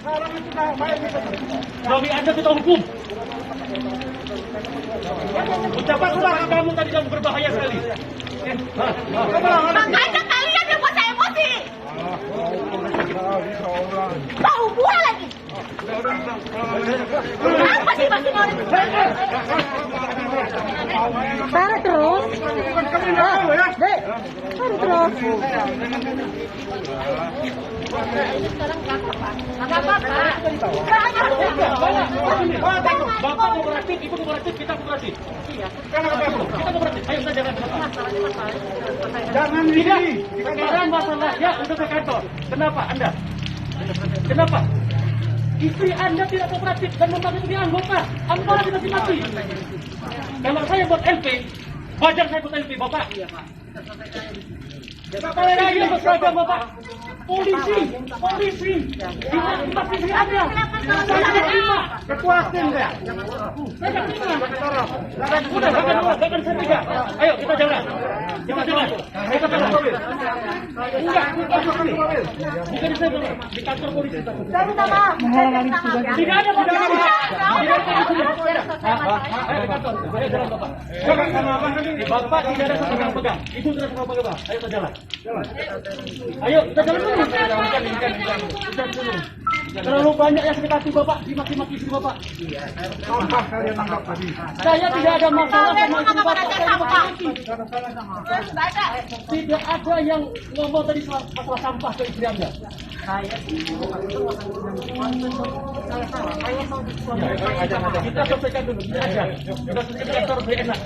Suami Anda kita hukum. Ucapan suara kamu tadi kamu berbahaya sekali. Makanya kalian yang buat saya emosi. Tahu pula lagi. Kenapa sih masih mau? Taruh terus. Dek, taruh terus. Enggak apa-apa. Bapak kooperatif, ibu kooperatif, kita kooperatif. Iya. Kita kooperatif. Ayo kita jalan. Jangan ini. Sekarang masalahnya untuk ke kantor. Kenapa Anda? Kenapa? Istri Anda tidak kooperatif dan membantu anggota. Anggota tidak mati. Kalau saya buat LP, wajar saya buat LP, Bapak. Iya, Pak. Saya berseragam, Bapak. Polisi. Kita istri Anda. Saya tidak terima. Ketua tim saya. Saya tidak terima. Sudah, bahkan saya tidak. Ayo kita jalan. Kita jalan. Enggak, bukan di sana, di kantor polisi. Saya minta maaf. Tidak ada, Pak. Ayo di kantor. Ayo jalan, Bapak. Bapak tidak ada pegang-pegang. Ibu tidak sama pegang. Ayo kita jalan. Ayo kita jalan dulu. Terlalu banyak yang sakit hati Bapak, dimaki-maki istri Bapak. Sampah kalian anggap tadi. Saya tidak ada masalah sama istri Bapak. Saya dimaki-maki. Tidak ada yang ngomong tadi masalah sampah ke istri Anda. Kita selesaikan dulu. Kita selesaikan kantor enak.